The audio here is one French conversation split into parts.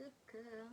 de cœur.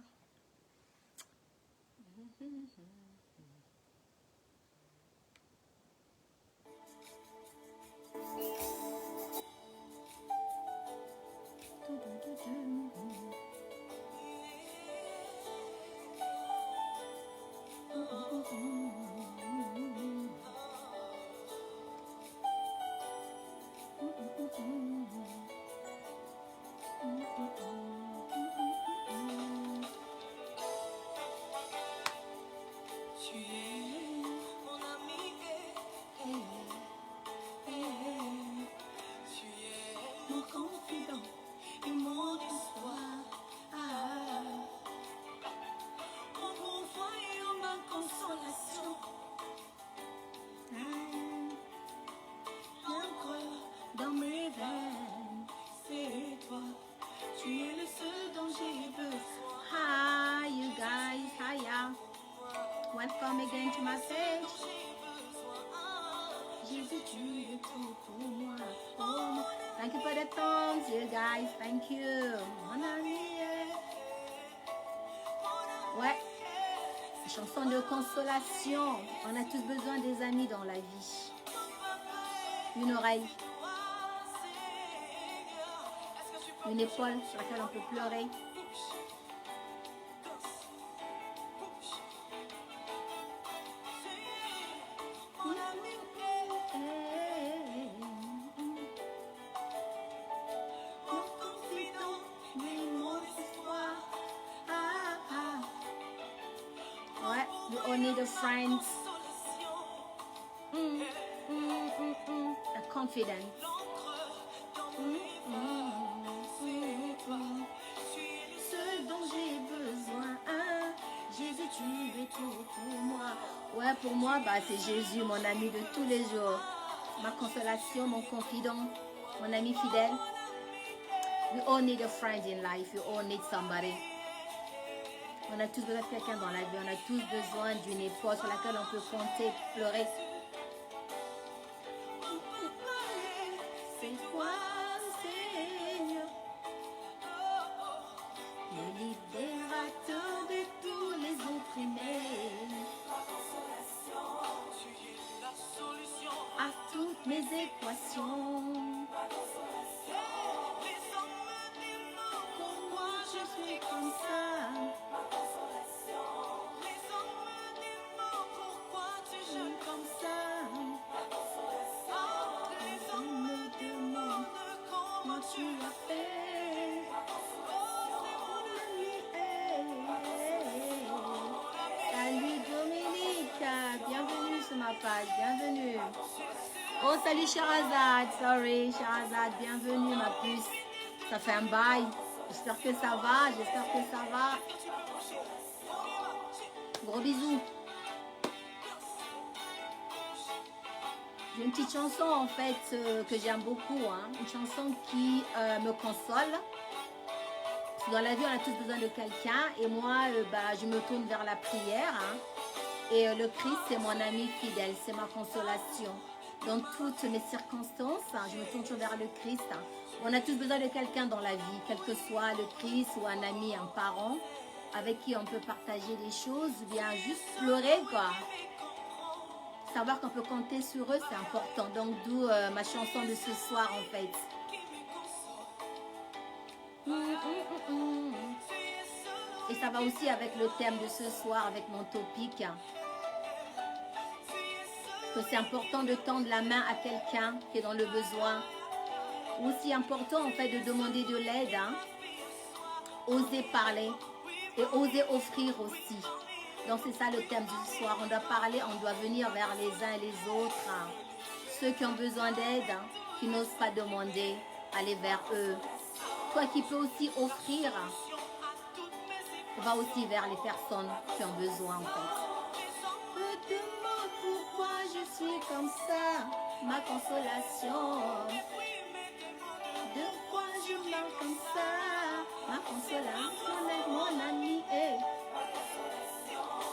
Dans mes veines, c'est toi. Tu es le seul dont j'ai besoin. Hi, you guys. Hiya. Welcome again to my page. Jésus, tu es tout pour moi. Oh, thank you for the thumbs, you guys. Thank you. Mon ami. Ouais. Chanson de consolation. On a tous besoin des amis dans la vie. Une oreille. Une épaule sur laquelle on peut pleurer. Ouais, we all need a friend. A confidence. Ce dont j'ai besoin, Jésus, tu es tout pour moi. Ouais, pour moi, c'est Jésus, mon ami de tous les jours. Ma consolation, mon confident, mon ami fidèle. We all need a friend in life. We all need somebody. On a tous besoin de quelqu'un dans la vie. On a tous besoin d'une épaule sur laquelle on peut compter, pleurer. C'est toi, Seigneur, le libérateur de tous les opprimés. À toutes mes équations. Pourquoi je suis comme ça? Pourquoi tu jeûnes comme ça? Les hommes me demandent comment tu as fait. Salut Dominique, bienvenue sur ma page, bienvenue. Oh salut Sherazade, sorry Sherazade, bienvenue ma puce. Ça fait un bail, j'espère que ça va, Gros bisous. J'ai une petite chanson en fait que j'aime beaucoup, une chanson qui me console. Dans la vie, on a tous besoin de quelqu'un et moi, je me tourne vers la prière. Et le Christ, c'est mon ami fidèle, c'est ma consolation. Dans toutes mes circonstances, je me tourne toujours vers le Christ. On a tous besoin de quelqu'un dans la vie, quel que soit le Christ ou un ami, un parent, avec qui on peut partager des choses ou bien juste pleurer, quoi. Savoir qu'on peut compter sur eux, c'est important. Donc, d'où ma chanson de ce soir, en fait. Et ça va aussi avec le thème de ce soir, avec mon topic. Que c'est important de tendre la main à quelqu'un qui est dans le besoin. Aussi important, en fait, de demander de l'aide. Oser parler et oser offrir aussi. Donc, c'est ça le thème du soir. On doit parler, on doit venir vers les uns et les autres. Ceux qui ont besoin d'aide, qui n'osent pas demander, aller vers eux. Toi qui peux aussi offrir, va aussi vers les personnes qui ont besoin en fait. Je te demande pourquoi je suis comme ça, ma consolation. De quoi je mens comme ça, ma consolation est mon ami.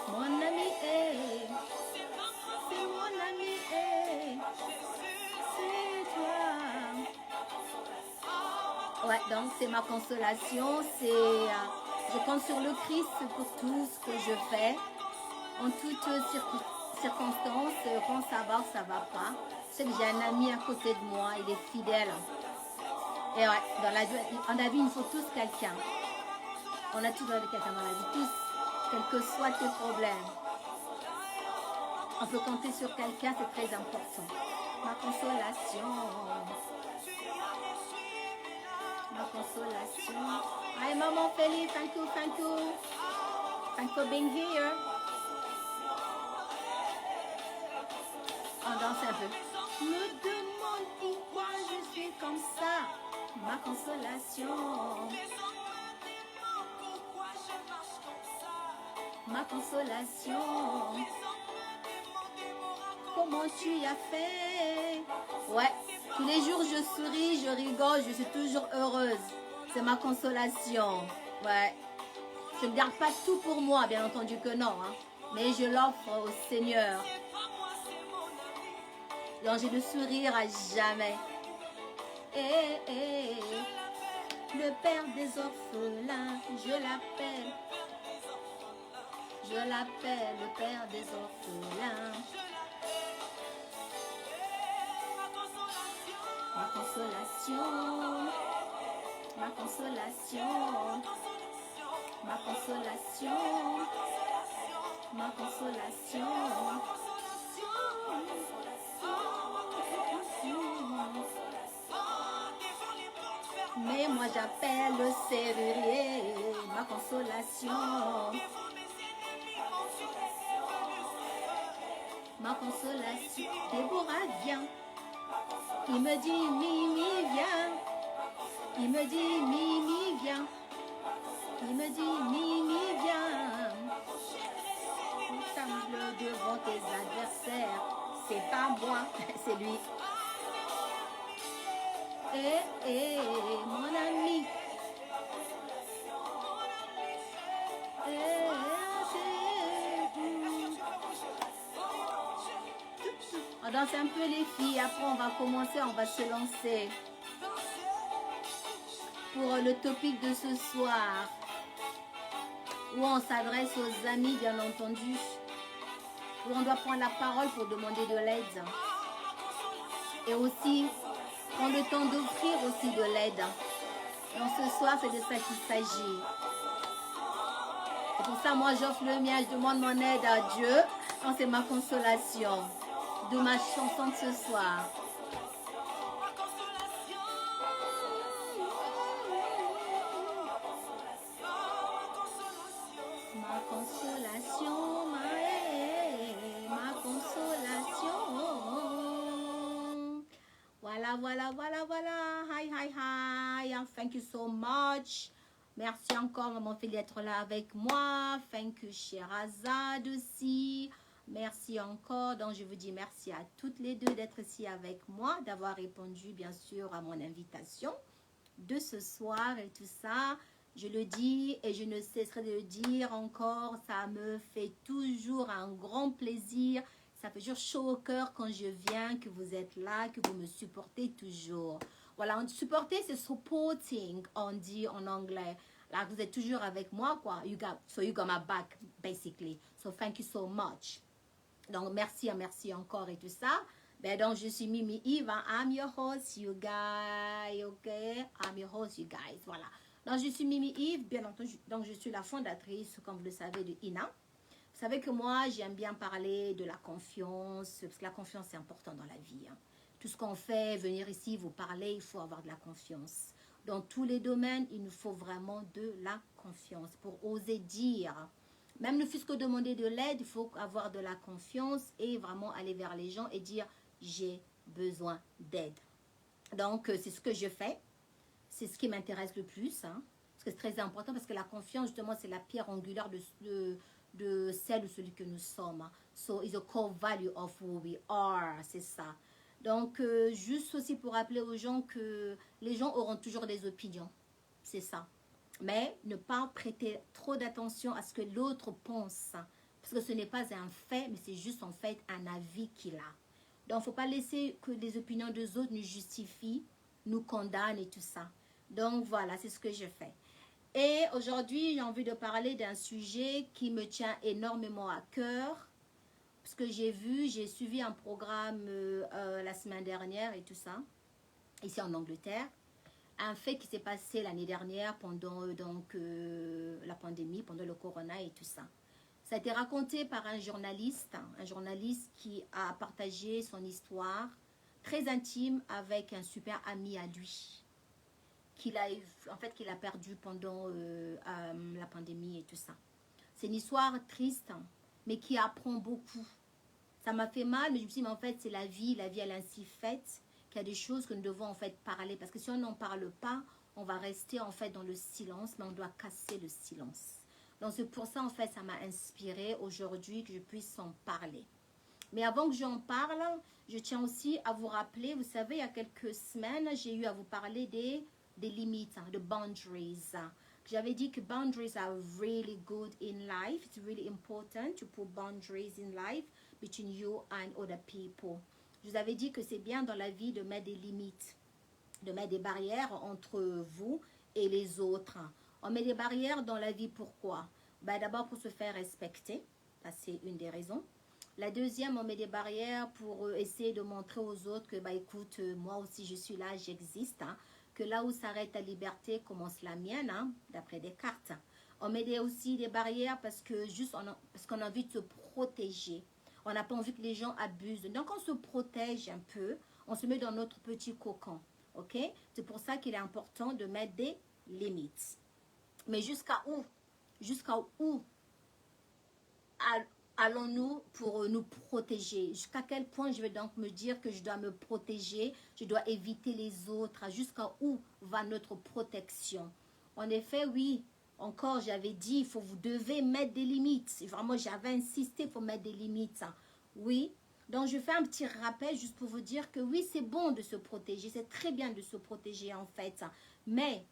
Mon ami c'est mon ami c'est toi. Ouais, donc c'est ma consolation, c'est Je compte sur le Christ pour tout ce que je fais, en toutes circonstances, quand ça va pas. Je sais que j'ai un ami à côté de moi, il est fidèle. Et ouais, dans la vie, on a vu, il faut tous quelqu'un. On a toujours quelqu'un dans la vie, tous, quels que soient tes problèmes. On peut compter sur quelqu'un, c'est très important. Ma consolation. Ma consolation. Hi, Maman Feli, thank you, thank you. Thank you for being here. On danse un peu. Me demande pourquoi je suis comme ça. Ma consolation. Ma consolation. Comment tu y as fait? Ouais, tous les jours je souris, je rigole, je suis toujours heureuse. C'est ma consolation. Ouais. Je ne garde pas tout pour moi, bien entendu que non. Hein. Mais je l'offre au Seigneur. Donc j'ai le sourire à jamais. Le Père des orphelins, je l'appelle. Je l'appelle le Père des orphelins. Ma consolation. Ma consolation. Ma consolation. Ma consolation. Mais moi j'appelle le serrurier, ma consolation. Ma consolation. Déborah vient. Il me dit Mimi viens. Il me dit Mimi viens. Il me dit Mimi viens. Tremble devant tes adversaires. C'est pas moi, c'est lui. Mon ami. On danse un peu les filles, après on va commencer, on va se lancer pour le topic de ce soir, où on s'adresse aux amis bien entendu, où on doit prendre la parole pour demander de l'aide et aussi prendre le temps d'offrir aussi de l'aide. Donc ce soir c'est de ça qu'il s'agit. Et pour ça moi j'offre le mien, je demande mon aide à Dieu. Donc c'est ma consolation de ma chanson de ce soir. Ma consolation, ma consolation. Voilà, voilà, voilà, voilà. Hi, hi, hi. Thank you so much. Merci encore, maman Feli, d'être là avec moi. Thank you, Sherazade aussi. Merci encore. Donc, je vous dis merci à toutes les deux d'être ici avec moi, d'avoir répondu, bien sûr, à mon invitation de ce soir et tout ça. Je le dis et je ne cesserai de le dire encore. Ça me fait toujours un grand plaisir. Ça fait toujours chaud au cœur quand je viens, que vous êtes là, que vous me supportez toujours. Voilà, supporter, c'est supporting, on dit en anglais. Là, vous êtes toujours avec moi, quoi. You got my back, basically. So, thank you so much. Donc, merci encore et tout ça. Ben, donc, je suis Mimi Yves. I'm your host, you guys, ok? I'm your host, you guys, voilà. Donc, je suis Mimi Yves, bien entendu. Donc, je suis la fondatrice, comme vous le savez, de INA. Vous savez que moi, j'aime bien parler de la confiance, parce que la confiance, c'est important dans la vie. Hein. Tout ce qu'on fait, venir ici, vous parler, il faut avoir de la confiance. Dans tous les domaines, il nous faut vraiment de la confiance pour oser dire. Même le fût-ce que demander de l'aide, il faut avoir de la confiance et vraiment aller vers les gens et dire « j'ai besoin d'aide ». Donc, c'est ce que je fais. C'est ce qui m'intéresse le plus. Hein, parce que c'est très important parce que la confiance, justement, c'est la pierre angulaire de celle ou celui que nous sommes. So, it's a core value of who we are. C'est ça. Donc, juste aussi pour rappeler aux gens que les gens auront toujours des opinions. C'est ça. Mais ne pas prêter trop d'attention à ce que l'autre pense. Parce que ce n'est pas un fait, mais c'est juste en fait un avis qu'il a. Donc, il ne faut pas laisser que les opinions des autres nous justifient, nous condamnent et tout ça. Donc, voilà, c'est ce que je fais. Et aujourd'hui, j'ai envie de parler d'un sujet qui me tient énormément à cœur. Parce que j'ai suivi un programme la semaine dernière et tout ça, ici en Angleterre. Un fait qui s'est passé l'année dernière pendant la pandémie, pendant le corona et tout ça. Ça a été raconté par un journaliste qui a partagé son histoire très intime avec un super ami à lui, qu'il a perdu pendant la pandémie et tout ça. C'est une histoire triste, mais qui apprend beaucoup. Ça m'a fait mal, mais je me suis dit, mais en fait, c'est la vie elle est ainsi faite, qu'il y a des choses que nous devons en fait parler, parce que si on n'en parle pas, on va rester en fait dans le silence, mais on doit casser le silence. Donc c'est pour ça en fait, ça m'a inspiré aujourd'hui que je puisse en parler. Mais avant que j'en parle, je tiens aussi à vous rappeler, vous savez, il y a quelques semaines, j'ai eu à vous parler des limites, de boundaries. J'avais dit que boundaries are really good in life. It's really important to put boundaries in life between you and other people. Je vous avais dit que c'est bien dans la vie de mettre des limites, de mettre des barrières entre vous et les autres. On met des barrières dans la vie, pourquoi? D'abord pour se faire respecter, ça c'est une des raisons. La deuxième, on met des barrières pour essayer de montrer aux autres que, écoute, moi aussi je suis là, j'existe, hein, que là où s'arrête ta liberté commence la mienne, hein, d'après Descartes. On met aussi des barrières parce qu'on a envie de se protéger. On n'a pas envie que les gens abusent. Donc on se protège un peu, on se met dans notre petit cocon, ok? C'est pour ça qu'il est important de mettre des limites. Mais jusqu'à où? Jusqu'à où allons-nous pour nous protéger? Jusqu'à quel point je vais donc me dire que je dois me protéger, je dois éviter les autres? Jusqu'à où va notre protection? En effet, oui, encore j'avais dit, vous devez mettre des limites. Vraiment, j'avais insisté, il faut mettre des limites. Oui, donc je fais un petit rappel juste pour vous dire que oui, c'est bon de se protéger, c'est très bien de se protéger en fait. Mais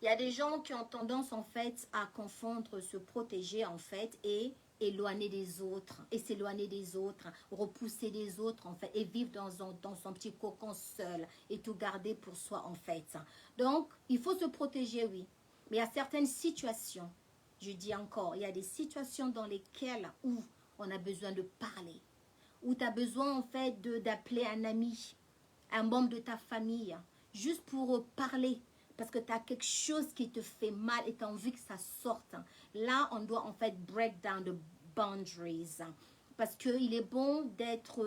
il y a des gens qui ont tendance en fait à confondre se protéger en fait et éloigner des autres, et s'éloigner des autres, repousser des autres en fait, et vivre dans son petit cocon seul, et tout garder pour soi en fait. Donc, il faut se protéger, oui. Mais il y a certaines situations, je dis encore, il y a des situations dans lesquelles où on a besoin de parler, où tu as besoin en fait d'appeler un ami, un membre de ta famille, juste pour parler, parce que tu as quelque chose qui te fait mal et tu as envie que ça sorte. Là, on doit en fait break down the boundaries. Parce qu'il est bon d'être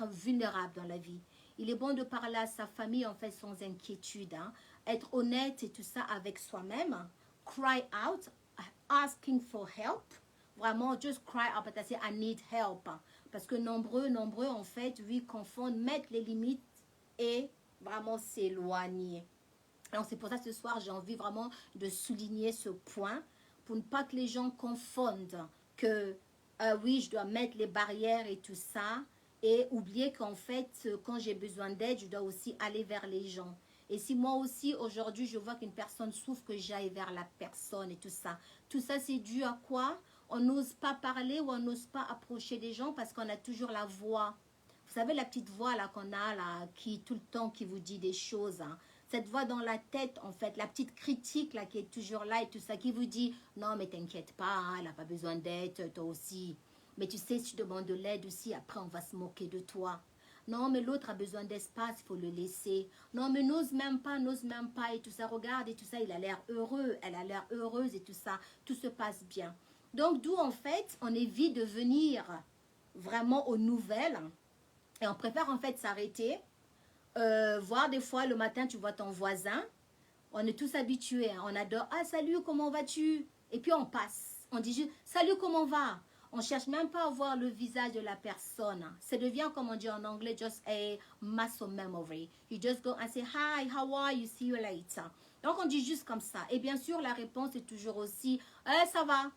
vulnérable dans la vie. Il est bon de parler à sa famille en fait sans inquiétude. Hein. Être honnête et tout ça avec soi-même. Cry out, asking for help. Vraiment, just cry out, but I say I need help. Parce que nombreux en fait, oui, confondent, mettre les limites et vraiment s'éloigner. Alors c'est pour ça ce soir j'ai envie vraiment de souligner ce point pour ne pas que les gens confondent que oui je dois mettre les barrières et tout ça et oublier qu'en fait quand j'ai besoin d'aide je dois aussi aller vers les gens. Et si moi aussi aujourd'hui je vois qu'une personne souffre, que j'aille vers la personne et tout ça. Tout ça c'est dû à quoi? On n'ose pas parler ou on n'ose pas approcher des gens parce qu'on a toujours la voix. Vous savez la petite voix là qu'on a là qui tout le temps qui vous dit des choses. Hein. Cette voix dans la tête, en fait, la petite critique là qui est toujours là et tout ça, qui vous dit « Non, mais t'inquiète pas, hein, elle n'a pas besoin d'aide, toi aussi. Mais tu sais, si tu demandes de l'aide aussi, après on va se moquer de toi. Non, mais l'autre a besoin d'espace, il faut le laisser. Non, mais n'ose même pas et tout ça. Regarde et tout ça, il a l'air heureux, elle a l'air heureuse et tout ça. Tout se passe bien. » Donc, d'où en fait, on évite de venir vraiment aux nouvelles et on préfère en fait s'arrêter. Voir des fois le matin tu vois ton voisin, on est tous habitués, hein, on adore, ah salut comment vas-tu, et puis on passe, on dit juste salut comment va, on cherche même pas à voir le visage de la personne, ça devient comme on dit en anglais just a muscle memory, you just go and say hi, how are you, see you later. Donc on dit juste comme ça, et bien sûr la réponse est toujours aussi ça va,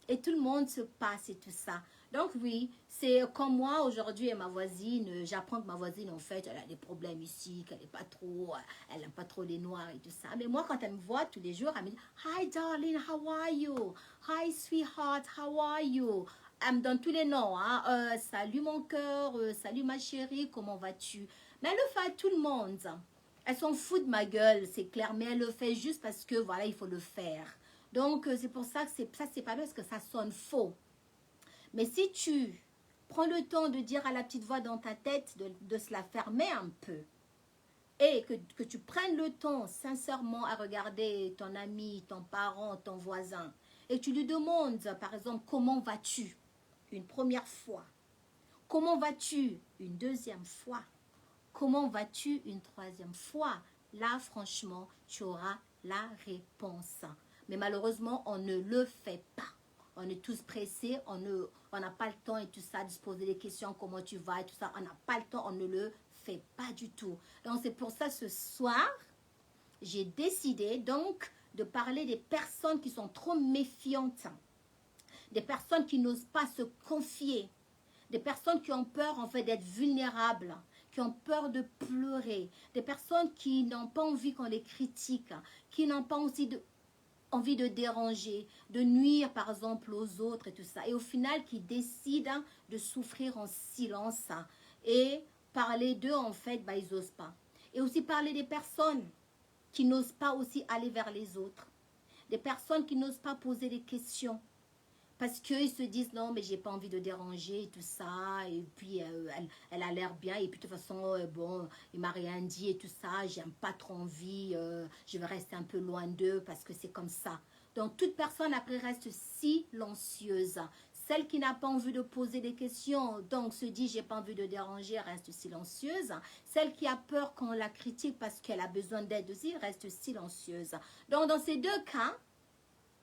et tout le monde se passe et tout ça. Donc oui, c'est comme moi aujourd'hui et ma voisine, j'apprends que ma voisine en fait, elle a des problèmes ici, qu'elle n'est pas trop, elle n'aime pas trop les noirs et tout ça. Mais moi quand elle me voit tous les jours, elle me dit « Hi darling, how are you? Hi sweetheart, how are you? » Elle me donne tous les noms, hein. Salut mon cœur, salut ma chérie, comment vas-tu? Mais elle le fait à tout le monde. Elle s'en fout de ma gueule, c'est clair, mais elle le fait juste parce que, voilà, il faut le faire. Donc, c'est pour ça que ça, c'est pas bien, parce que ça sonne faux. Mais si tu prends le temps de dire à la petite voix dans ta tête, de se la fermer un peu, et que tu prennes le temps, sincèrement, à regarder ton ami, ton parent, ton voisin, et tu lui demandes, par exemple, comment vas-tu une première fois? Comment vas-tu une deuxième fois? Comment vas-tu une troisième fois? Là, franchement, tu auras la réponse. Mais malheureusement, on ne le fait pas. On est tous pressés, on n'a pas le temps et tout ça, de se poser des questions, comment tu vas et tout ça. On n'a pas le temps, on ne le fait pas du tout. Donc, c'est pour ça, ce soir, j'ai décidé donc de parler des personnes qui sont trop méfiantes, des personnes qui n'osent pas se confier, des personnes qui ont peur en fait d'être vulnérables, qui ont peur de pleurer, des personnes qui n'ont pas envie qu'on les critique, qui n'ont pas aussi envie de déranger, de nuire par exemple aux autres et tout ça. Et au final, qui décident de souffrir en silence et parler d'eux en fait, bah, ils n'osent pas. Et aussi parler des personnes qui n'osent pas aussi aller vers les autres, des personnes qui n'osent pas poser des questions, parce qu'ils se disent non mais j'ai pas envie de déranger et tout ça, et puis elle a l'air bien, et puis de toute façon bon, il m'a rien dit et tout ça, j'aime pas trop envie, je vais rester un peu loin d'eux parce que c'est comme ça. Donc toute personne après reste silencieuse. Celle qui n'a pas envie de poser des questions, donc se dit j'ai pas envie de déranger, reste silencieuse. Celle qui a peur qu'on la critique parce qu'elle a besoin d'aide aussi, reste silencieuse. Donc dans ces deux cas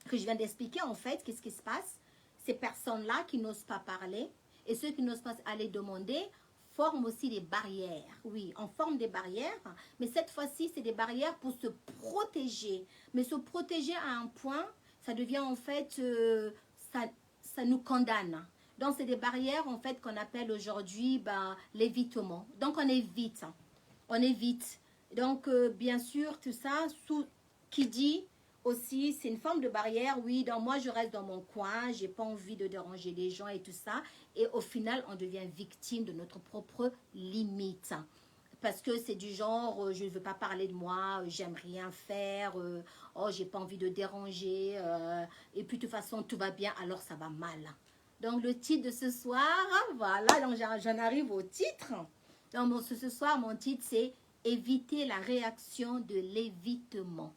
que je viens d'expliquer, en fait, qu'est-ce qui se passe? Ces personnes-là qui n'osent pas parler et ceux qui n'osent pas aller demander forment aussi des barrières. Oui, on forme des barrières, mais cette fois-ci, c'est des barrières pour se protéger. Mais se protéger à un point, ça devient en fait, ça nous condamne. Donc, c'est des barrières en fait qu'on appelle aujourd'hui ben, l'évitement. Donc, on évite. On évite. Donc, bien sûr, tout ça, qui dit aussi, c'est une forme de barrière, oui, donc moi je reste dans mon coin, j'ai pas envie de déranger les gens et tout ça, et au final on devient victime de notre propre limite, parce que c'est du genre, je ne veux pas parler de moi, j'aime rien faire, oh j'ai pas envie de déranger, et puis de toute façon tout va bien, alors ça va mal. Donc le titre de ce soir, voilà, donc j'en arrive au titre. Donc ce soir, mon titre c'est « Éviter la réaction de l'évitement ».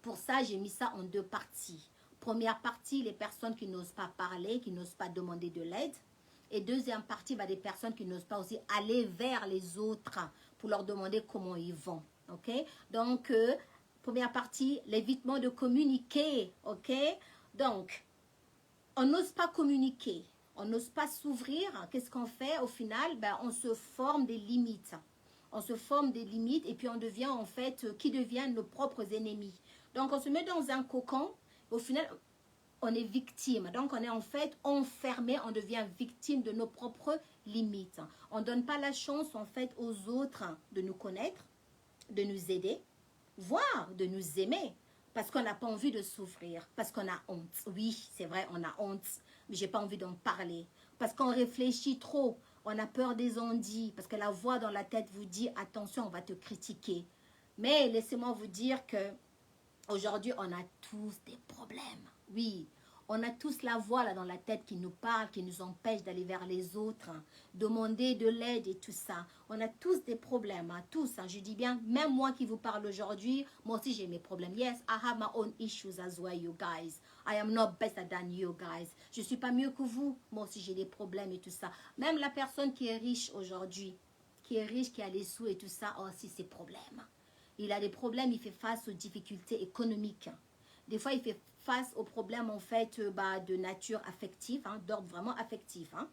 Pour ça, j'ai mis ça en deux parties. Première partie, les personnes qui n'osent pas parler, qui n'osent pas demander de l'aide. Et deuxième partie, bah, des personnes qui n'osent pas aussi aller vers les autres pour leur demander comment ils vont. Ok? Donc, première partie, l'évitement de communiquer. Ok? Donc, on n'ose pas communiquer. On n'ose pas s'ouvrir. Qu'est-ce qu'on fait? Au final, ben, on se forme des limites. On se forme des limites et puis on devient en fait, qui deviennent nos propres ennemis. Donc, on se met dans un cocon. Au final, on est victime. Donc, on est en fait enfermé. On devient victime de nos propres limites. On ne donne pas la chance, en fait, aux autres de nous connaître, de nous aider, voire de nous aimer. Parce qu'on n'a pas envie de souffrir. Parce qu'on a honte. Oui, c'est vrai, on a honte. Mais je n'ai pas envie d'en parler. Parce qu'on réfléchit trop. On a peur des on-dit. Parce que la voix dans la tête vous dit, attention, on va te critiquer. Mais laissez-moi vous dire que aujourd'hui, on a tous des problèmes. Oui, on a tous la voix là dans la tête qui nous parle, qui nous empêche d'aller vers les autres, demander de l'aide et tout ça. On a tous des problèmes, hein, tous. Hein, je dis bien, même moi qui vous parle aujourd'hui, moi aussi j'ai mes problèmes. Yes, I have my own issues as well, you guys. I am not better than you guys. Je ne suis pas mieux que vous. Moi aussi j'ai des problèmes et tout ça. Même la personne qui est riche aujourd'hui, qui est riche, qui a les sous et tout ça, a aussi ses problèmes. Il a des problèmes, il fait face aux difficultés économiques. Des fois, il fait face aux problèmes en fait de nature affective, hein, d'ordre vraiment affectif. Hein.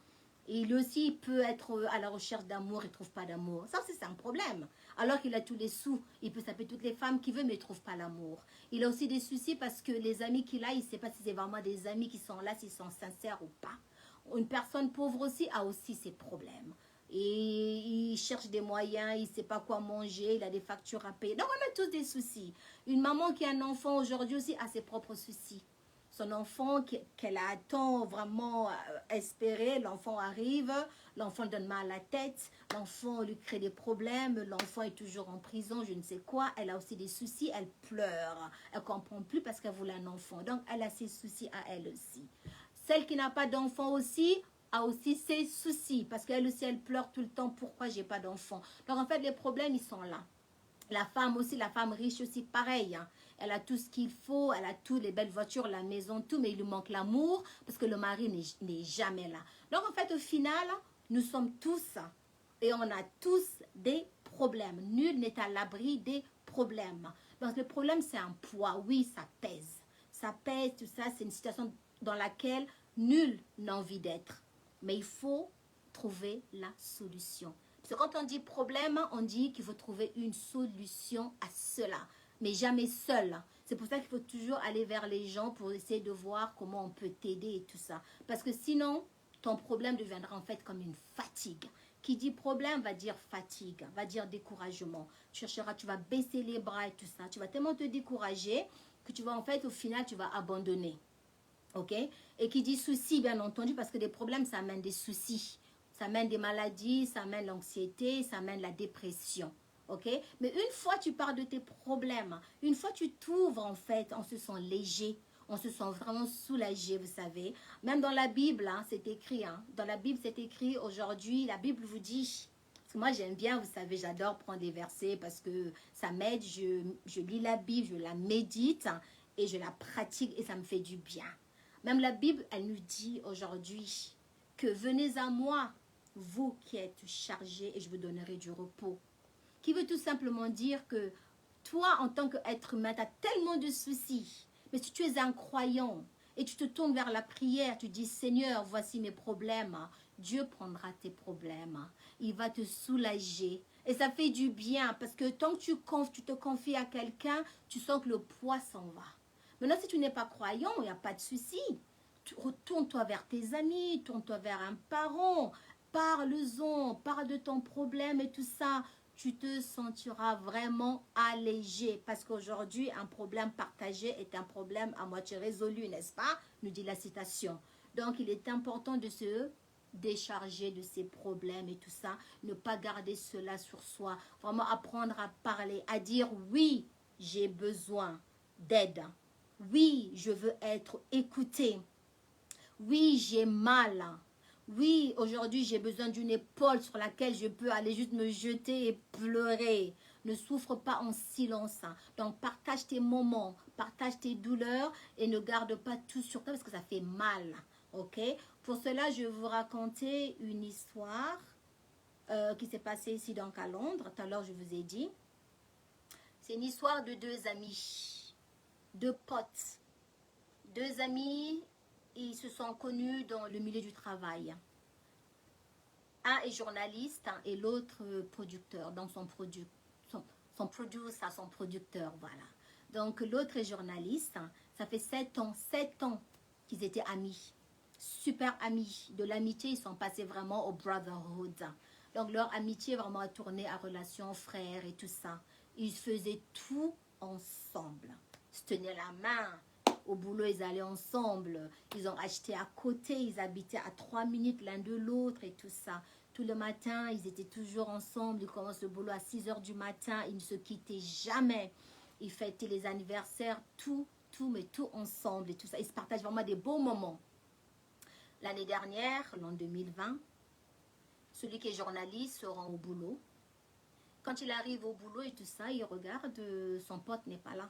Et il aussi peut être à la recherche d'amour, il ne trouve pas d'amour. Ça aussi, c'est un problème. Alors qu'il a tous les sous, il peut s'appeler toutes les femmes qu'il veut, mais il ne trouve pas l'amour. Il a aussi des soucis parce que les amis qu'il a, il ne sait pas si c'est vraiment des amis qui sont là, s'ils sont sincères ou pas. Une personne pauvre aussi a aussi ses problèmes. Et il cherche des moyens, il ne sait pas quoi manger, il a des factures à payer. Donc, on a tous des soucis. Une maman qui a un enfant aujourd'hui aussi a ses propres soucis. son enfant qu'elle attend vraiment espéré, l'enfant arrive, l'enfant donne mal à la tête, l'enfant lui crée des problèmes, l'enfant est toujours en prison, je ne sais quoi, elle a aussi des soucis, elle pleure, elle ne comprend plus parce qu'elle voulait un enfant, donc elle a ses soucis à elle aussi. Celle qui n'a pas d'enfant aussi a aussi ses soucis parce qu'elle aussi elle pleure tout le temps, pourquoi j'ai pas d'enfant. Donc en fait les problèmes ils sont là. La femme aussi, la femme riche aussi, pareil. Hein. Elle a tout ce qu'il faut, elle a toutes les belles voitures, la maison, tout, mais il lui manque l'amour parce que le mari n'est jamais là. Donc en fait, au final, nous sommes tous et on a tous des problèmes. Nul n'est à l'abri des problèmes. Donc le problème, c'est un poids. Oui, ça pèse. Ça pèse, tout ça, c'est une situation dans laquelle nul n'a envie d'être. Mais il faut trouver la solution. Parce que quand on dit problème, on dit qu'il faut trouver une solution à cela, mais jamais seul. C'est pour ça qu'il faut toujours aller vers les gens pour essayer de voir comment on peut t'aider et tout ça. Parce que sinon, ton problème deviendra en fait comme une fatigue. Qui dit problème va dire fatigue, va dire découragement. Tu chercheras, tu vas baisser les bras et tout ça. Tu vas tellement te décourager que tu vas en fait, au final, tu vas abandonner. Ok? Et qui dit souci, bien entendu, parce que des problèmes, ça amène des soucis. Ça amène des maladies, ça amène l'anxiété, ça amène la dépression. Ok? Mais une fois tu parles de tes problèmes, une fois tu t'ouvres en fait, on se sent léger, on se sent vraiment soulagé, vous savez. Même dans la Bible, hein, c'est écrit. Hein, dans la Bible, c'est écrit aujourd'hui, la Bible vous dit... Parce que moi, j'aime bien, vous savez, j'adore prendre des versets parce que ça m'aide. Je lis la Bible, je la médite hein, et je la pratique et ça me fait du bien. Même la Bible, elle nous dit aujourd'hui que venez à moi, vous qui êtes chargés et je vous donnerai du repos. Qui veut tout simplement dire que toi, en tant qu'être humain, tu as tellement de soucis. Mais si tu es un croyant et tu te tournes vers la prière, tu dis Seigneur, voici mes problèmes. Dieu prendra tes problèmes. Il va te soulager. Et ça fait du bien parce que tant que tu te confies à quelqu'un, tu sens que le poids s'en va. Maintenant, si tu n'es pas croyant, il n'y a pas de souci. Retourne-toi vers tes amis, tourne-toi vers un parent, parle-en, parle de ton problème et tout ça. Tu te sentiras vraiment allégé parce qu'aujourd'hui, un problème partagé est un problème à moitié résolu, n'est-ce pas? Nous dit la citation. Donc, il est important de se décharger de ses problèmes et tout ça. Ne pas garder cela sur soi. Vraiment apprendre à parler, à dire oui, j'ai besoin d'aide. Oui, je veux être écoutée. Oui, j'ai mal. Oui, aujourd'hui, j'ai besoin d'une épaule sur laquelle je peux aller juste me jeter et pleurer. Ne souffre pas en silence. Donc, partage tes moments, partage tes douleurs et ne garde pas tout sur toi parce que ça fait mal. Ok? Pour cela, je vais vous raconter une histoire qui s'est passée ici donc à Londres. Tout à l'heure, je vous ai dit. C'est une histoire de deux amis, deux potes. Deux amis, ils se sont connus dans le milieu du travail. Un est journaliste et l'autre producteur, donc son producteur, voilà. Donc l'autre est journaliste, ça fait 7 ans qu'ils étaient amis, super amis. De l'amitié, ils sont passés vraiment au brotherhood. Donc leur amitié vraiment a tourné à relation frère et tout ça. Ils faisaient tout ensemble, ils se tenaient la main. Au boulot, ils allaient ensemble. Ils ont acheté à côté. Ils habitaient à 3 minutes l'un de l'autre et tout ça. Tout le matin, ils étaient toujours ensemble. Ils commencent le boulot à 6 heures du matin. Ils ne se quittaient jamais. Ils fêtaient les anniversaires, mais tout ensemble et tout ça. Ils se partagent vraiment des beaux moments. L'année dernière, l'an 2020, celui qui est journaliste se rend au boulot. Quand il arrive au boulot et tout ça, il regarde, son pote n'est pas là.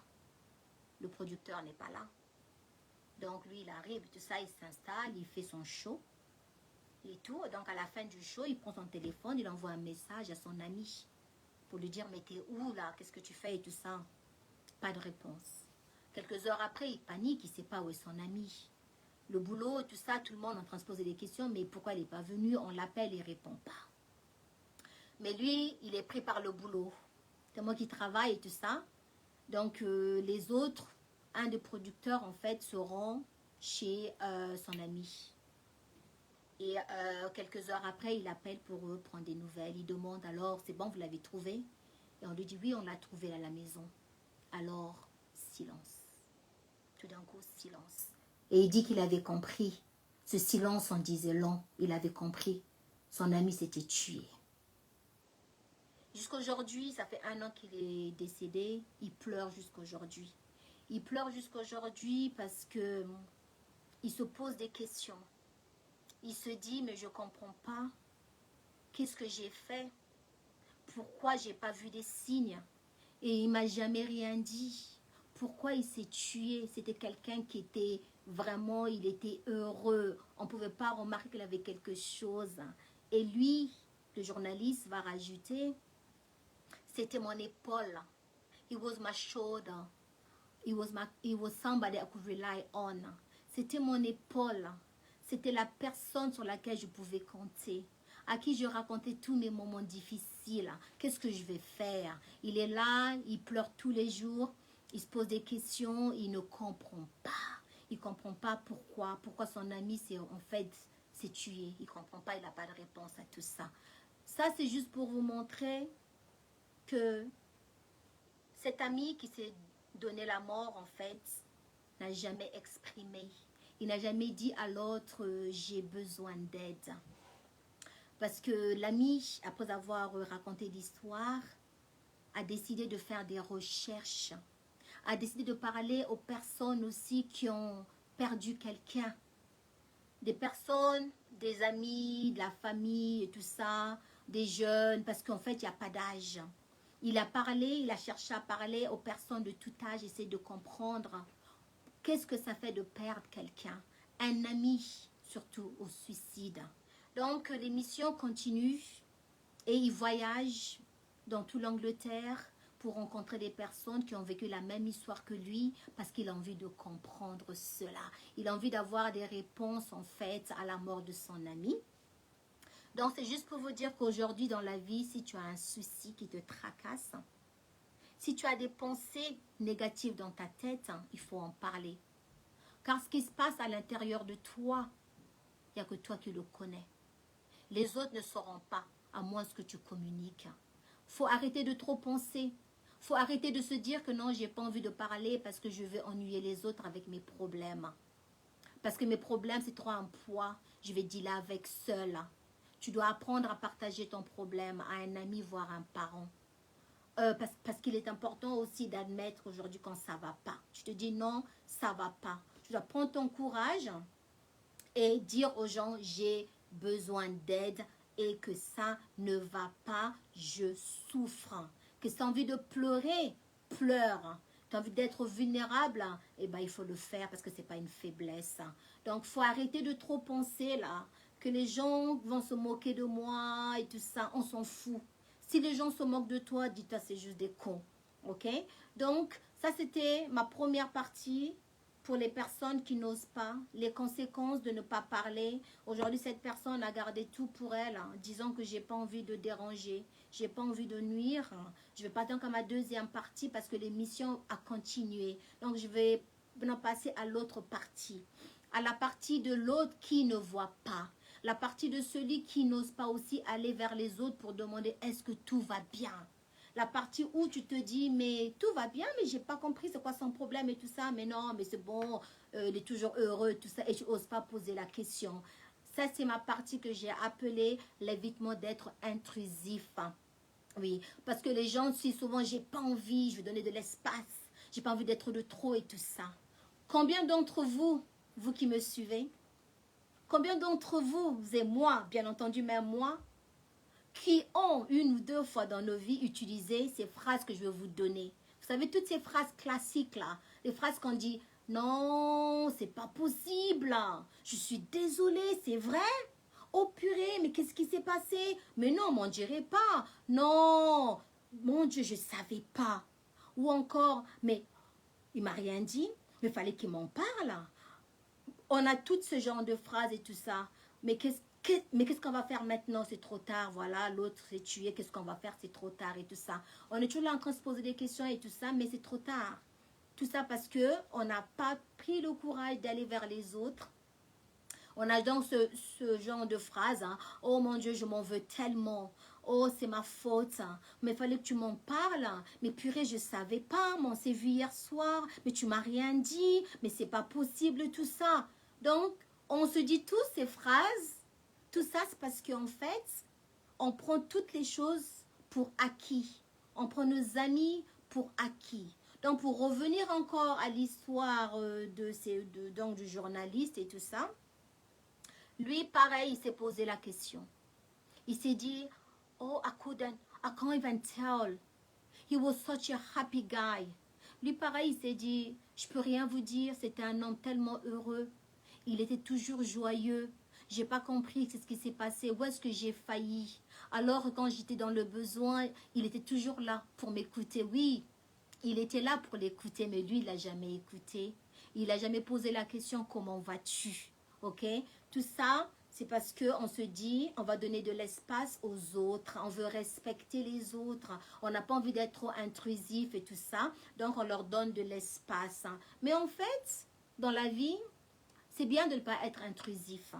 Le producteur n'est pas là. Donc lui, il arrive, tout ça, il s'installe, il fait son show et tout. Donc à la fin du show, il prend son téléphone, il envoie un message à son ami pour lui dire, mais t'es où là? Qu'est-ce que tu fais et tout ça? Pas de réponse. Quelques heures après, il panique, il ne sait pas où est son ami. Le boulot, tout ça, tout le monde est en train de se poser des questions, mais pourquoi il n'est pas venu? On l'appelle, il ne répond pas. Mais lui, il est pris par le boulot. C'est moi qui travaille et tout ça. Donc les autres, un des producteurs en fait se rend chez son ami. Et quelques heures après, il appelle pour eux, prendre des nouvelles. Il demande alors, c'est bon, vous l'avez trouvé? Et on lui dit, oui, on l'a trouvé à la maison. Alors, silence. Tout d'un coup, silence. Et il dit qu'il avait compris. Ce silence en disait long. Il avait compris. Son ami s'était tué. Jusqu'aujourd'hui, ça fait 1 an qu'il est décédé. Il pleure jusqu'aujourd'hui. Il pleure jusqu'aujourd'hui parce que il se pose des questions. Il se dit, mais je ne comprends pas. Qu'est-ce que j'ai fait? Pourquoi je n'ai pas vu des signes? Et il ne m'a jamais rien dit. Pourquoi il s'est tué? C'était quelqu'un qui était vraiment, il était heureux. On ne pouvait pas remarquer qu'il avait quelque chose. Et lui, le journaliste va rajouter, c'était mon épaule. He was my shoulder. He was somebody I could rely on. C'était mon épaule. C'était la personne sur laquelle je pouvais compter. À qui je racontais tous mes moments difficiles. Qu'est-ce que je vais faire? Il est là, il pleure tous les jours. Il se pose des questions, il ne comprend pas. Il ne comprend pas pourquoi son ami s'est tué. Il ne comprend pas, il n'a pas de réponse à tout ça. Ça, c'est juste pour vous montrer que cet ami qui s'est donné la mort, en fait, n'a jamais exprimé. Il n'a jamais dit à l'autre, j'ai besoin d'aide. Parce que l'ami, après avoir raconté l'histoire, a décidé de faire des recherches, a décidé de parler aux personnes aussi qui ont perdu quelqu'un. Des personnes, des amis, de la famille et tout ça, des jeunes, parce qu'en fait, il n'y a pas d'âge. Il a cherché à parler aux personnes de tout âge, essayer de comprendre qu'est-ce que ça fait de perdre quelqu'un, un ami, surtout au suicide. Donc, l'émission continue et il voyage dans toute l'Angleterre pour rencontrer des personnes qui ont vécu la même histoire que lui parce qu'il a envie de comprendre cela. Il a envie d'avoir des réponses, en fait, à la mort de son ami. Donc, c'est juste pour vous dire qu'aujourd'hui, dans la vie, si tu as un souci qui te tracasse, si tu as des pensées négatives dans ta tête, il faut en parler. Car ce qui se passe à l'intérieur de toi, il n'y a que toi qui le connais. Les autres ne sauront pas, à moins que tu communiques. Il faut arrêter de trop penser. Il faut arrêter de se dire que non, je n'ai pas envie de parler parce que je vais ennuyer les autres avec mes problèmes. Parce que mes problèmes, c'est trop un poids. Je vais dealer avec seul. Tu dois apprendre à partager ton problème à un ami, voire un parent. Parce qu'il est important aussi d'admettre aujourd'hui quand ça ne va pas. Tu te dis non, ça ne va pas. Tu dois prendre ton courage et dire aux gens, j'ai besoin d'aide et que ça ne va pas, je souffre. Que si tu as envie de pleurer, pleure. Tu as envie d'être vulnérable, eh ben, il faut le faire parce que ce n'est pas une faiblesse. Donc, il faut arrêter de trop penser là, que les gens vont se moquer de moi et tout ça, on s'en fout. Si les gens se moquent de toi, dis-toi, c'est juste des cons. Ok? Donc, ça, c'était ma première partie pour les personnes qui n'osent pas, les conséquences de ne pas parler. Aujourd'hui, cette personne a gardé tout pour elle, disant que j'ai pas envie de déranger, j'ai pas envie de nuire. Je vais pas attendre à ma deuxième partie parce que l'émission a continué. Donc, je vais maintenant passer à l'autre partie. À la partie de l'autre qui ne voit pas. La partie de celui qui n'ose pas aussi aller vers les autres pour demander est-ce que tout va bien. La partie où tu te dis, mais tout va bien, mais j'ai pas compris c'est quoi son problème et tout ça. Mais non, mais c'est bon, il est toujours heureux, tout ça. Et tu n'oses pas poser la question. Ça, c'est ma partie que j'ai appelée l'évitement d'être intrusif. Oui, parce que les gens, si souvent, j'ai pas envie, je veux donner de l'espace. J'ai pas envie d'être de trop et tout ça. Combien d'entre vous, vous qui me suivez, combien d'entre vous, et moi, bien entendu, même moi, qui ont une ou deux fois dans nos vies utilisé ces phrases que je vais vous donner. Vous savez, toutes ces phrases classiques là, les phrases qu'on dit « Non, c'est pas possible, je suis désolée, c'est vrai ?» Oh purée, mais qu'est-ce qui s'est passé? Mais non, m'en dirait pas. Non, mon Dieu, je savais pas. Ou encore, mais il m'a rien dit, mais il fallait qu'il m'en parle. On a tout ce genre de phrases et tout ça. Mais qu'est-ce qu'on va faire maintenant? C'est trop tard, voilà, l'autre s'est tué, qu'est-ce qu'on va faire? C'est trop tard et tout ça. On est toujours là en train de se poser des questions et tout ça, mais c'est trop tard. Tout ça parce qu'on n'a pas pris le courage d'aller vers les autres. On a donc ce genre de phrase, hein. Oh mon Dieu, je m'en veux tellement. oh, c'est ma faute, mais il fallait que tu m'en parles. Mais purée, je savais pas, mais on s'est vu hier soir, mais tu m'as rien dit, mais c'est pas possible tout ça. Donc, on se dit tous ces phrases, tout ça c'est parce qu'en fait, on prend toutes les choses pour acquis. On prend nos amis pour acquis. Donc, pour revenir encore à l'histoire donc, du journaliste et tout ça, lui, pareil, il s'est posé la question. Il s'est dit, oh, I can't even tell. He was such a happy guy. Lui, pareil, il s'est dit, je peux rien vous dire, c'était un homme tellement heureux. Il était toujours joyeux. J'ai pas compris ce qui s'est passé, où est-ce que j'ai failli. Alors, quand j'étais dans le besoin, il était toujours là pour m'écouter. Oui, il était là pour l'écouter, mais lui, il l'a jamais écouté. Il n'a jamais posé la question, comment vas-tu? Ok? Tout ça, c'est parce qu'on se dit, on va donner de l'espace aux autres, on veut respecter les autres, on n'a pas envie d'être trop intrusif et tout ça, donc on leur donne de l'espace. Mais en fait, dans la vie, c'est bien de ne pas être intrusif,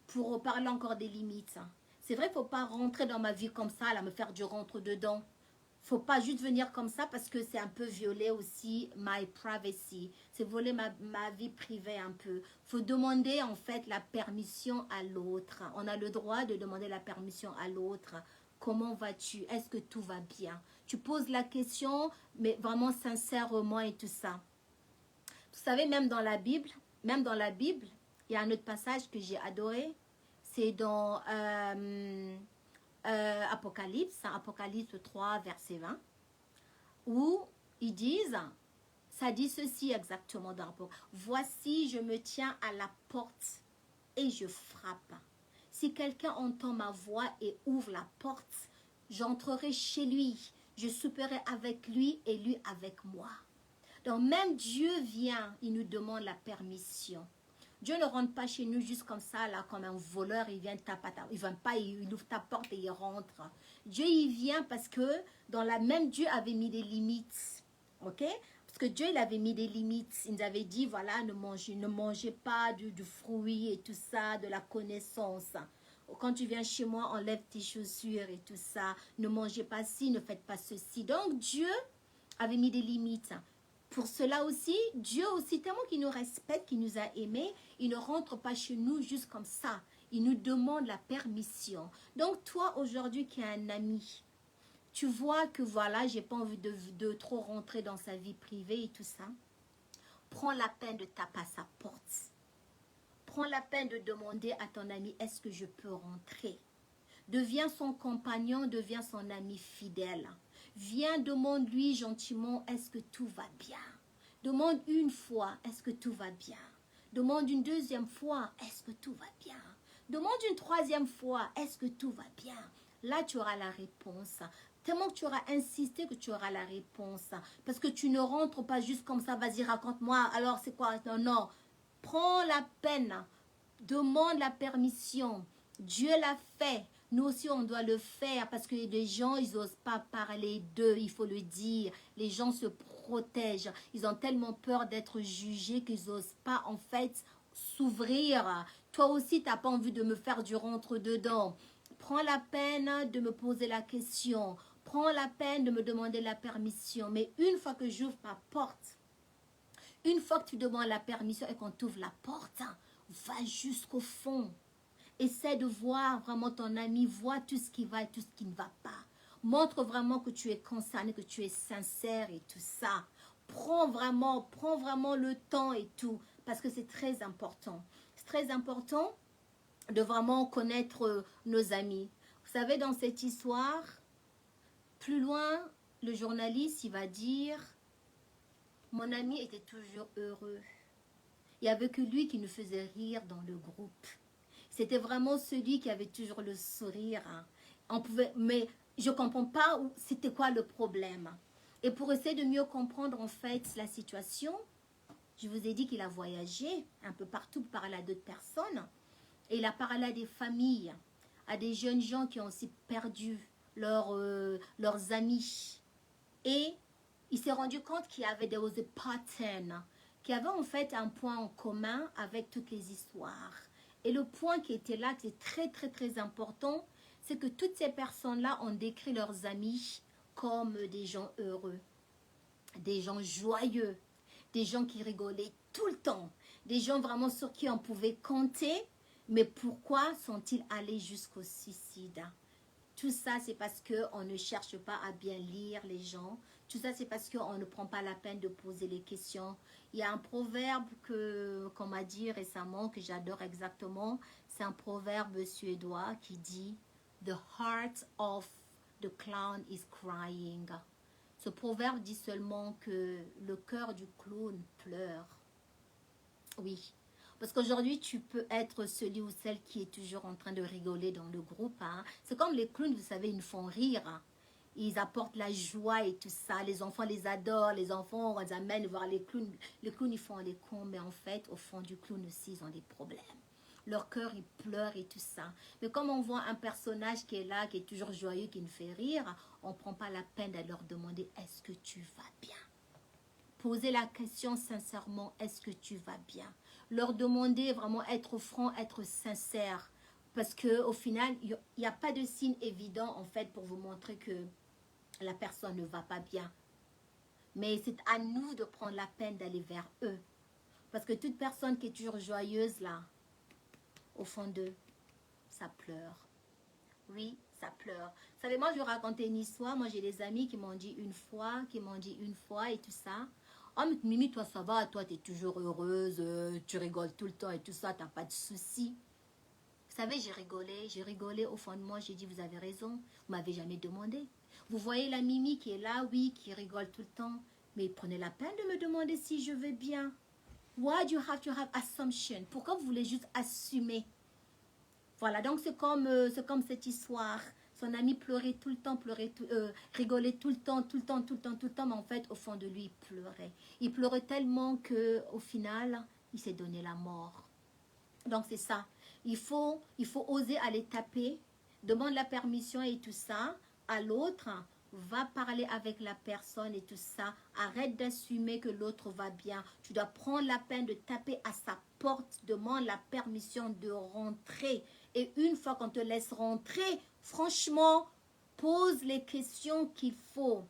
pour parler encore des limites. C'est vrai, il ne faut pas rentrer dans ma vie comme ça, là, me faire du rentre-dedans. Faut pas juste venir comme ça parce que c'est un peu violer aussi my privacy. C'est voler ma vie privée un peu. Faut demander en fait la permission à l'autre. On a le droit de demander la permission à l'autre. Comment vas-tu? Est-ce que tout va bien? Tu poses la question, mais vraiment sincèrement et tout ça. Vous savez, même dans la Bible, il y a un autre passage que j'ai adoré. C'est dans Apocalypse 3, verset 20, où ils disent, ça dit ceci exactement dans Apocalypse. Voici, je me tiens à la porte et je frappe. Si quelqu'un entend ma voix et ouvre la porte, j'entrerai chez lui, je souperai avec lui et lui avec moi. Donc même Dieu vient, il nous demande la permission. Dieu ne rentre pas chez nous juste comme ça, là, comme un voleur, il vient taper, il vient pas, il ouvre ta porte et il rentre. Dieu, il vient parce que dans la même Dieu avait mis des limites, ok? Parce que Dieu, il avait mis des limites. Il nous avait dit, voilà, ne mangez pas du fruit et tout ça, de la connaissance. Quand tu viens chez moi, enlève tes chaussures et tout ça. Ne mangez pas ci, ne faites pas ceci. Donc, Dieu avait mis des limites. Pour cela aussi, Dieu aussi, tellement qu'il nous respecte, qu'il nous a aimés, il ne rentre pas chez nous juste comme ça. Il nous demande la permission. Donc toi, aujourd'hui, qui es un ami, tu vois que voilà, j'ai pas envie de trop rentrer dans sa vie privée et tout ça. Prends la peine de taper à sa porte. Prends la peine de demander à ton ami, est-ce que je peux rentrer? Deviens son compagnon, deviens son ami fidèle. Viens, demande-lui gentiment, est-ce que tout va bien? Demande une fois, est-ce que tout va bien? Demande une deuxième fois, est-ce que tout va bien? Demande une troisième fois, est-ce que tout va bien? Là, tu auras la réponse. Tellement que tu auras insisté que tu auras la réponse. Parce que tu ne rentres pas juste comme ça, vas-y, raconte-moi, alors c'est quoi? Non, non. Prends la peine, demande la permission. Dieu l'a fait. Nous aussi, on doit le faire parce que les gens, ils n'osent pas parler d'eux, il faut le dire. Les gens se protègent. Ils ont tellement peur d'être jugés qu'ils n'osent pas, en fait, s'ouvrir. Toi aussi, tu n'as pas envie de me faire du rentre-dedans. Prends la peine de me poser la question. Prends la peine de me demander la permission. Mais une fois que j'ouvre ma porte, une fois que tu demandes la permission et qu'on t'ouvre la porte, va jusqu'au fond. Essaie de voir vraiment ton ami, vois tout ce qui va et tout ce qui ne va pas. Montre vraiment que tu es concerné, que tu es sincère et tout ça. Prends vraiment le temps et tout, parce que c'est très important. C'est très important de vraiment connaître nos amis. Vous savez, dans cette histoire, plus loin, le journaliste, il va dire, mon ami était toujours heureux. Il n'y avait que lui qui nous faisait rire dans le groupe. C'était vraiment celui qui avait toujours le sourire. Mais je ne comprends pas c'était quoi le problème. Et pour essayer de mieux comprendre en fait la situation, je vous ai dit qu'il a voyagé un peu partout pour parler à d'autres personnes. Et il a parlé à des familles, à des jeunes gens qui ont aussi perdu leurs amis. Et il s'est rendu compte qu'il y avait des pattern, qu'il y avait en fait un point en commun avec toutes les histoires. Et le point qui était là, qui est très très très important, c'est que toutes ces personnes-là ont décrit leurs amis comme des gens heureux, des gens joyeux, des gens qui rigolaient tout le temps, des gens vraiment sur qui on pouvait compter. Mais pourquoi sont-ils allés jusqu'au suicide? Tout ça, c'est parce qu'on ne cherche pas à bien lire les gens. Tout ça, c'est parce qu'on ne prend pas la peine de poser les questions. Il y a un proverbe qu'on m'a dit récemment, que j'adore exactement. C'est un proverbe suédois qui dit « The heart of the clown is crying ». Ce proverbe dit seulement que le cœur du clown pleure. Oui. Parce qu'aujourd'hui, tu peux être celui ou celle qui est toujours en train de rigoler dans le groupe. Hein. C'est comme les clowns, vous savez, ils nous font rire. Hein. Ils apportent la joie et tout ça. Les enfants les adorent. Les enfants, on les amène voir les clowns. Les clowns, ils font les cons. Mais en fait, au fond du clown aussi, ils ont des problèmes. Leur cœur, il pleure et tout ça. Mais comme on voit un personnage qui est là, qui est toujours joyeux, qui nous fait rire, on ne prend pas la peine de leur demander « Est-ce que tu vas bien ?» Poser la question sincèrement « Est-ce que tu vas bien ?» Leur demander vraiment être franc, être sincère. Parce qu'au final, il n'y a pas de signe évident en fait pour vous montrer que la personne ne va pas bien. Mais c'est à nous de prendre la peine d'aller vers eux. Parce que toute personne qui est toujours joyeuse là, au fond d'eux, ça pleure. Oui, ça pleure. Vous savez, moi je vais raconter une histoire. Moi j'ai des amis qui m'ont dit une fois, et tout ça. Oh mais Mimi, toi ça va, toi tu es toujours heureuse, tu rigoles tout le temps et tout ça, tu n'as pas de soucis. Vous savez, j'ai rigolé au fond de moi, j'ai dit vous avez raison, vous m'avez jamais demandé. Vous voyez la Mimi qui est là, oui, qui rigole tout le temps, mais prenez la peine de me demander si je vais bien. Why do you have to have assumption? Pourquoi vous voulez juste assumer? Voilà, donc c'est comme cette histoire. Son ami pleurait tout le temps, rigolait tout le temps, mais en fait, au fond de lui, il pleurait. Il pleurait tellement qu'au final, il s'est donné la mort. Donc c'est ça. Il faut oser aller taper, demande la permission et tout ça à l'autre, va parler avec la personne et tout ça. Arrête d'assumer que l'autre va bien. Tu dois prendre la peine de taper à sa porte, demande la permission de rentrer. Et une fois qu'on te laisse rentrer, franchement, pose les questions qu'il faut.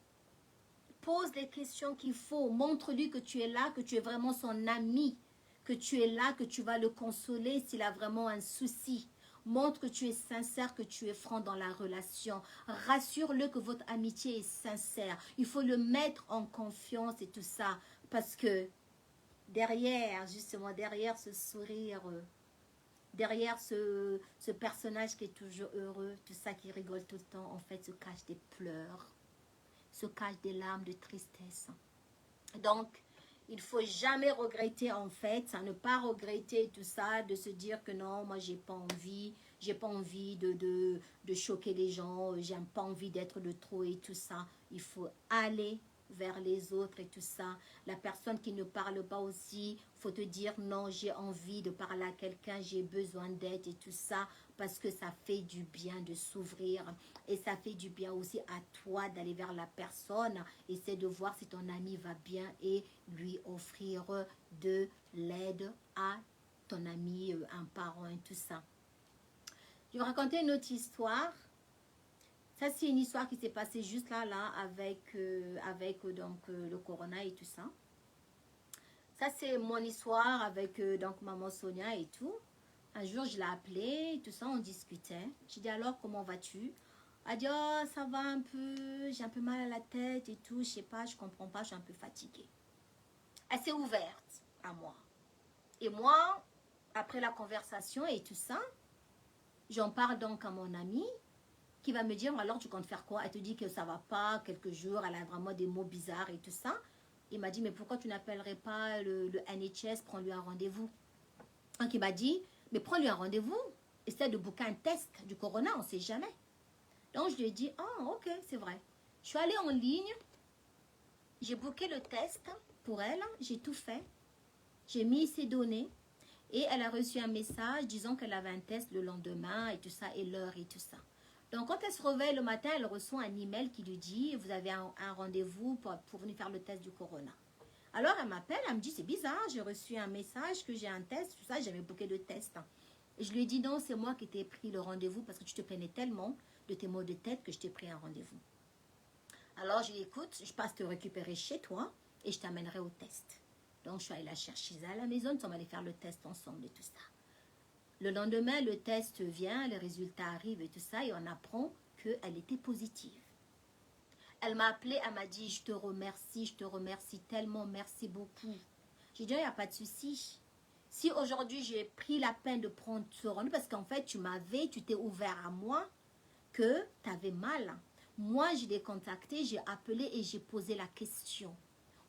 Pose les questions qu'il faut. Montre-lui que tu es là, que tu es vraiment son ami. Que tu es là, que tu vas le consoler s'il a vraiment un souci. Montre que tu es sincère, que tu es franc dans la relation. Rassure-le que votre amitié est sincère. Il faut le mettre en confiance et tout ça. Parce que derrière, justement, derrière ce sourire, derrière ce personnage qui est toujours heureux, tout ça qui rigole tout le temps, en fait, se cachent des pleurs, se cachent des larmes de tristesse. Donc, il ne faut jamais regretter en fait, ça ne pas regretter tout ça, de se dire que non, moi j'ai pas envie de choquer les gens, j'ai pas envie d'être de trop et tout ça. Il faut aller vers les autres et tout ça. La personne qui ne parle pas aussi, faut te dire non, j'ai envie de parler à quelqu'un, j'ai besoin d'aide et tout ça, parce que ça fait du bien de s'ouvrir et ça fait du bien aussi à toi d'aller vers la personne, essaie de voir si ton ami va bien et lui offrir de l'aide à ton ami, un parent et tout ça. Je vais raconter une autre histoire. Ça, c'est une histoire qui s'est passée juste là avec le corona et tout ça. Ça, c'est mon histoire avec donc maman Sonia et tout. Un jour, je l'ai appelée, tout ça, on discutait. J'ai dit alors, comment vas-tu? Elle a dit, oh, ça va un peu, j'ai un peu mal à la tête et tout, je sais pas, je comprends pas, je suis un peu fatiguée. Elle s'est ouverte à moi. Et moi, après la conversation et tout ça, j'en parle donc à mon amie qui va me dire, alors tu comptes faire quoi? Elle te dit que ça va pas, quelques jours, elle a vraiment des mots bizarres et tout ça. Il m'a dit, mais pourquoi tu n'appellerais pas le NHS, prends-lui un rendez-vous. Donc il m'a dit, mais prends-lui un rendez-vous, essaie de booker un test du corona, on ne sait jamais. Donc je lui ai dit, ah ok, c'est vrai. Je suis allée en ligne, j'ai booké le test pour elle, j'ai tout fait. J'ai mis ses données et elle a reçu un message disant qu'elle avait un test le lendemain et tout ça, et l'heure et tout ça. Donc quand elle se réveille le matin, elle reçoit un email qui lui dit, vous avez un rendez-vous pour venir faire le test du corona. Alors elle m'appelle, elle me dit, c'est bizarre, j'ai reçu un message que j'ai un test, tout ça, j'avais booké le test. Et je lui ai dit non, c'est moi qui t'ai pris le rendez-vous parce que tu te plaignais tellement de tes maux de tête que je t'ai pris un rendez-vous. Alors, je lui ai dit, écoute, je passe te récupérer chez toi et je t'amènerai au test. Donc, je suis allée la chercher à la maison, nous sommes allés faire le test ensemble et tout ça. Le lendemain, le test vient, les résultats arrivent et tout ça, et on apprend qu'elle était positive. Elle m'a appelé, elle m'a dit, je te remercie tellement, merci beaucoup. J'ai dit, il n'y a pas de souci. Si aujourd'hui j'ai pris la peine de prendre ce rendez-vous, parce qu'en fait, tu t'es ouvert à moi, que tu avais mal. Moi, je l'ai contacté, j'ai appelé et j'ai posé la question.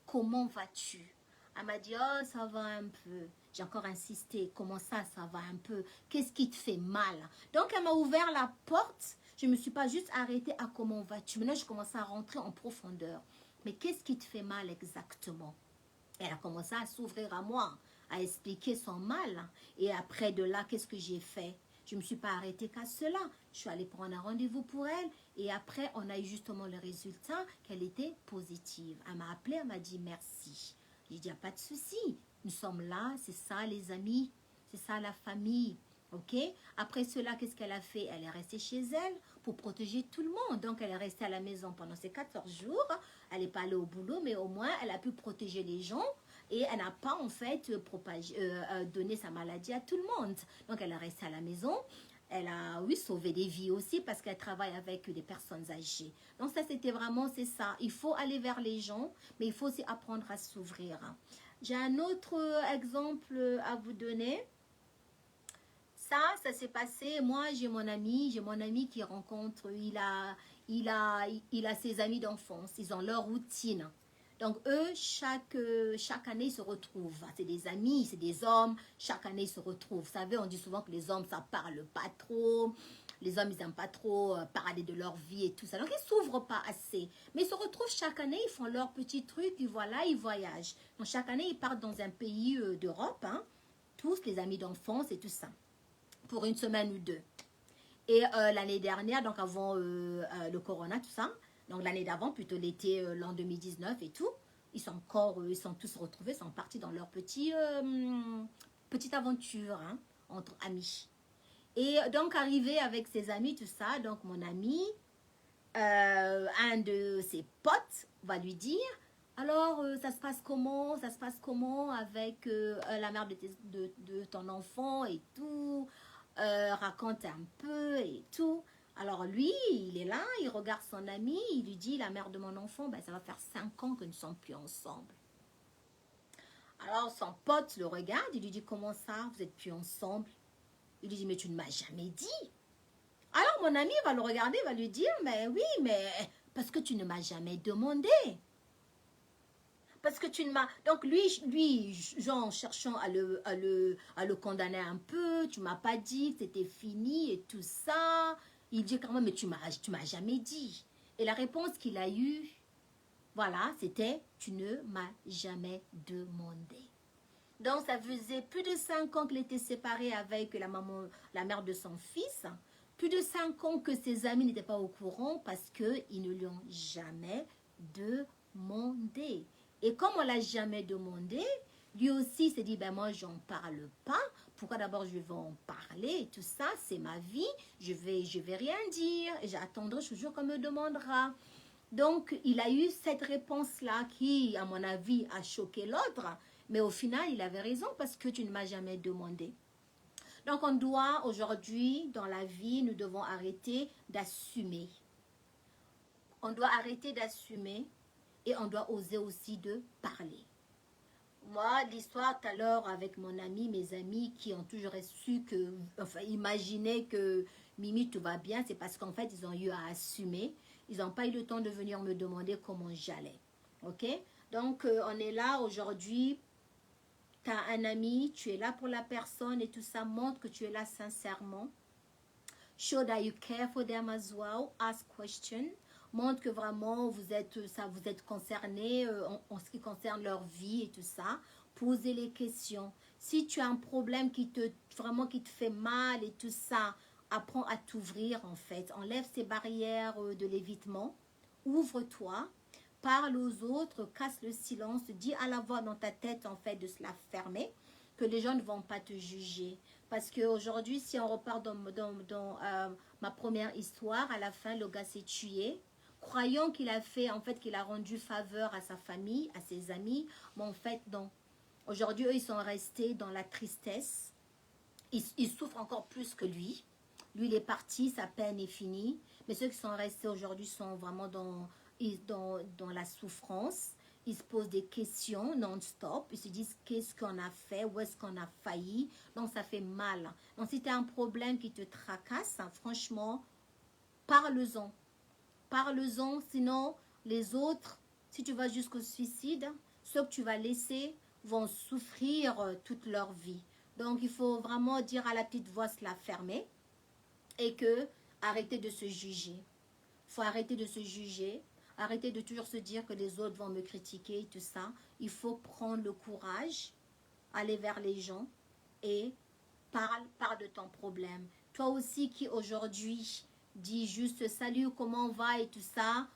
Comment vas-tu? Elle m'a dit, oh, ça va un peu. J'ai encore insisté, comment ça va un peu? Qu'est-ce qui te fait mal? Donc, elle m'a ouvert la porte. Je ne me suis pas juste arrêtée à comment vas-tu. Maintenant, je commence à rentrer en profondeur. Mais qu'est-ce qui te fait mal exactement? Elle a commencé à s'ouvrir à moi, à expliquer son mal. Et après de là, qu'est-ce que j'ai fait? Je ne me suis pas arrêtée qu'à cela. Je suis allée prendre un rendez-vous pour elle. Et après, on a eu justement le résultat qu'elle était positive. Elle m'a appelé, elle m'a dit merci. J'ai dit, il n'y a pas de souci. Nous sommes là, c'est ça les amis. C'est ça la famille. Ok? Après cela, qu'est-ce qu'elle a fait? Elle est restée chez elle pour protéger tout le monde. Donc, elle est restée à la maison pendant ces 14 jours. Elle n'est pas allée au boulot, mais au moins, elle a pu protéger les gens. Et elle n'a pas, en fait, donné sa maladie à tout le monde. Donc, elle est restée à la maison. Elle a, oui, sauvé des vies aussi parce qu'elle travaille avec des personnes âgées. Donc, ça, c'était vraiment, c'est ça. Il faut aller vers les gens, mais il faut aussi apprendre à s'ouvrir. J'ai un autre exemple à vous donner. Ça s'est passé. Moi, j'ai mon ami qui rencontre, il a ses amis d'enfance. Ils ont leur routine. Donc, eux, chaque année, ils se retrouvent. C'est des amis, c'est des hommes. Chaque année, ils se retrouvent. Vous savez, on dit souvent que les hommes, ça parle pas trop. Les hommes, ils n'aiment pas trop parler de leur vie et tout ça. Donc, ils ne s'ouvrent pas assez. Mais ils se retrouvent chaque année, ils font leurs petits trucs, et voilà, ils voyagent. Donc, chaque année, ils partent dans un pays d'Europe, hein, tous les amis d'enfance et tout ça, pour une semaine ou deux. Et l'année dernière, donc avant le corona, tout ça, donc l'année d'avant, plutôt l'été, l'an 2019 et tout, ils sont tous retrouvés, sont partis dans leur petite aventure, hein, entre amis. Et donc arrivé avec ses amis, tout ça, donc mon ami, un de ses potes va lui dire, alors ça se passe comment avec la mère de ton enfant et tout, raconte un peu et tout. Alors lui, il est là, il regarde son ami, il lui dit, la mère de mon enfant, ben, ça va faire 5 ans que nous ne sommes plus ensemble. Alors son pote le regarde, il lui dit, comment ça, vous n'êtes plus ensemble? Il lui dit, mais tu ne m'as jamais dit. Alors mon ami va le regarder, va lui dire, mais oui, mais parce que tu ne m'as jamais demandé. Parce que tu ne m'as... Donc lui, genre, cherchant à le condamner un peu, tu ne m'as pas dit que c'était fini et tout ça. Il dit quand même, mais tu m'as jamais dit. Et la réponse qu'il a eue, voilà, c'était, tu ne m'as jamais demandé. Donc ça faisait plus de 5 ans qu'il était séparé avec la mère de son fils. Plus de 5 ans que ses amis n'étaient pas au courant parce qu'ils ne lui ont jamais demandé. Et comme on ne l'a jamais demandé, lui aussi s'est dit, ben moi j'en parle pas. Pourquoi d'abord je vais en parler et tout ça, c'est ma vie. Je vais rien dire et j'attendrai toujours qu'on me demandera. Donc il a eu cette réponse-là qui, à mon avis, a choqué l'autre. Mais au final, il avait raison parce que tu ne m'as jamais demandé. Donc on doit aujourd'hui, dans la vie, nous devons arrêter d'assumer. On doit arrêter d'assumer et on doit oser aussi de parler. Moi, l'histoire tout à l'heure avec mon ami, mes amis qui ont toujours su que, enfin, imaginaient que Mimi, tout va bien, c'est parce qu'en fait, ils ont eu à assumer. Ils n'ont pas eu le temps de venir me demander comment j'allais. Ok? Donc, on est là aujourd'hui. Tu as un ami, tu es là pour la personne et tout ça, montre que tu es là sincèrement. Show that you care for them as well. Ask questions. Montre que vraiment vous êtes concerné en ce qui concerne leur vie et tout ça. Posez les questions. Si tu as un problème qui te fait mal et tout ça, apprends à t'ouvrir en fait. Enlève ces barrières de l'évitement. Ouvre-toi. Parle aux autres, casse le silence, dis à la voix dans ta tête en fait de se la fermer, que les gens ne vont pas te juger. Parce qu'aujourd'hui, si on repart dans ma première histoire, à la fin, le gars s'est tué. Croyant qu'il a fait, en fait, qu'il a rendu faveur à sa famille, à ses amis. Mais en fait, non. Aujourd'hui, eux, ils sont restés dans la tristesse. Ils souffrent encore plus que lui. Lui, il est parti, sa peine est finie. Mais ceux qui sont restés aujourd'hui sont vraiment dans la souffrance. Ils se posent des questions non-stop. Ils se disent qu'est-ce qu'on a fait, où est-ce qu'on a failli. Donc, ça fait mal. Donc, si tu as un problème qui te tracasse, franchement, parle-en. Parle-en, sinon, les autres, si tu vas jusqu'au suicide, ceux que tu vas laisser vont souffrir toute leur vie. Donc, il faut vraiment dire à la petite voix, se la fermer et que arrêtez de se juger. Il faut arrêter de se juger, arrêter de toujours se dire que les autres vont me critiquer et tout ça. Il faut prendre le courage, aller vers les gens et parle de ton problème. Toi aussi qui aujourd'hui dis juste salut, comment on va et tout ça,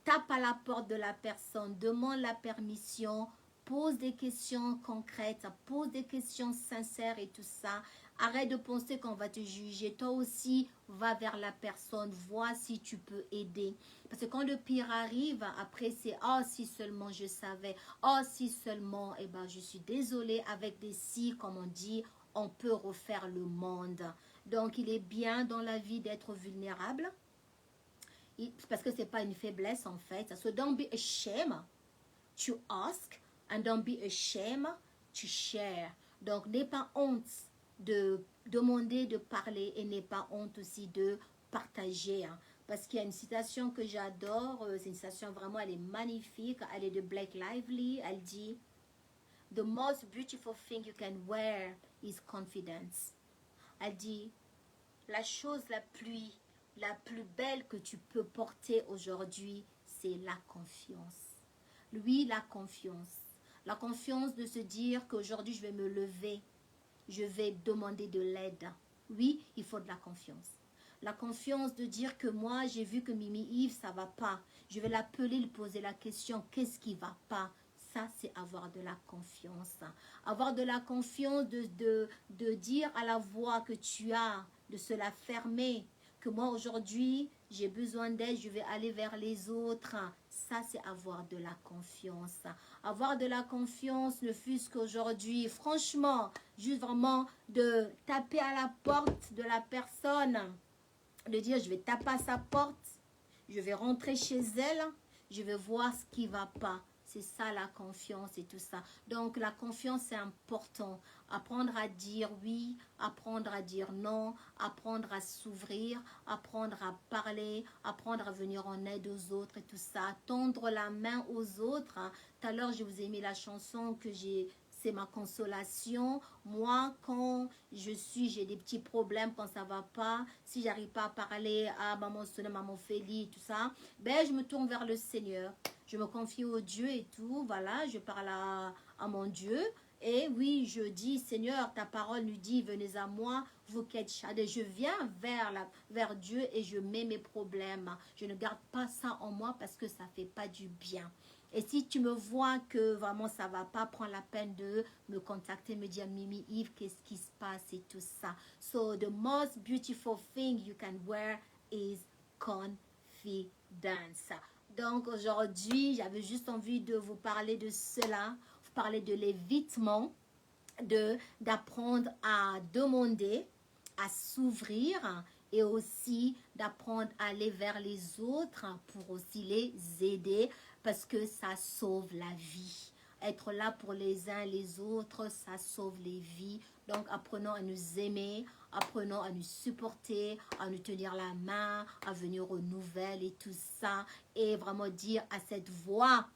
tape à la porte de la personne, demande la permission, pose des questions concrètes, pose des questions sincères et tout ça. Arrête de penser qu'on va te juger. Toi aussi, va vers la personne, vois si tu peux aider. Parce que quand le pire arrive, après c'est « Oh, si seulement je savais. Oh, si seulement. » Eh bien, je suis désolée, avec des « si », comme on dit, on peut refaire le monde. Donc, il est bien dans la vie d'être vulnérable. Parce que ce n'est pas une faiblesse, en fait. So, don't be ashamed to ask and don't be ashamed to share. Donc, n'aie pas honte de demander, de parler et n'aie pas honte aussi de partager. Hein. Parce qu'il y a une citation que j'adore, c'est une citation vraiment, elle est magnifique, elle est de Blake Lively, elle dit « The most beautiful thing you can wear is confidence ». Elle dit « La chose la plus belle que tu peux porter aujourd'hui, c'est la confiance. » Lui, la confiance. La confiance de se dire qu'aujourd'hui, je vais me lever. Je vais demander de l'aide. Oui, il faut de la confiance. La confiance de dire que moi, j'ai vu que Mimi Yves, ça ne va pas. Je vais l'appeler, lui poser la question, qu'est-ce qui ne va pas? Ça, c'est avoir de la confiance. Avoir de la confiance de dire à la voix que tu as, de se la fermer. Que moi, aujourd'hui, j'ai besoin d'aide, je vais aller vers les autres. Ça, c'est avoir de la confiance. Avoir de la confiance, ne fût-ce qu'aujourd'hui, franchement, juste vraiment de taper à la porte de la personne, de dire, je vais taper à sa porte, je vais rentrer chez elle, je vais voir ce qui ne va pas. C'est ça la confiance et tout ça. Donc la confiance c'est important. Apprendre à dire oui, apprendre à dire non, apprendre à s'ouvrir, apprendre à parler, apprendre à venir en aide aux autres et tout ça. Tendre la main aux autres. Hein. Tout à l'heure je vous ai mis la chanson que c'est ma consolation. Moi, quand j'ai des petits problèmes, quand ça va pas, si j'arrive pas à parler à maman Sonia, maman Félie, tout ça, ben je me tourne vers le Seigneur. Je me confie au Dieu et tout, voilà, je parle à mon Dieu. Et oui, je dis, Seigneur, ta parole nous dit, venez à moi, vous qui êtes chargés. Je viens vers Dieu et je mets mes problèmes. Je ne garde pas ça en moi parce que ça ne fait pas du bien. Et si tu me vois que vraiment ça ne va pas, prends la peine de me contacter, me dire, Mimi Yves, qu'est-ce qui se passe et tout ça. So, the most beautiful thing you can wear is confidence. Donc aujourd'hui, j'avais juste envie de vous parler de cela, vous parler de l'évitement, d'apprendre à demander, à s'ouvrir et aussi d'apprendre à aller vers les autres pour aussi les aider parce que ça sauve la vie. Être là pour les uns et les autres, ça sauve les vies. Donc, apprenons à nous aimer, apprenons à nous supporter, à nous tenir la main, à venir aux nouvelles et tout ça. Et vraiment dire à cette voix,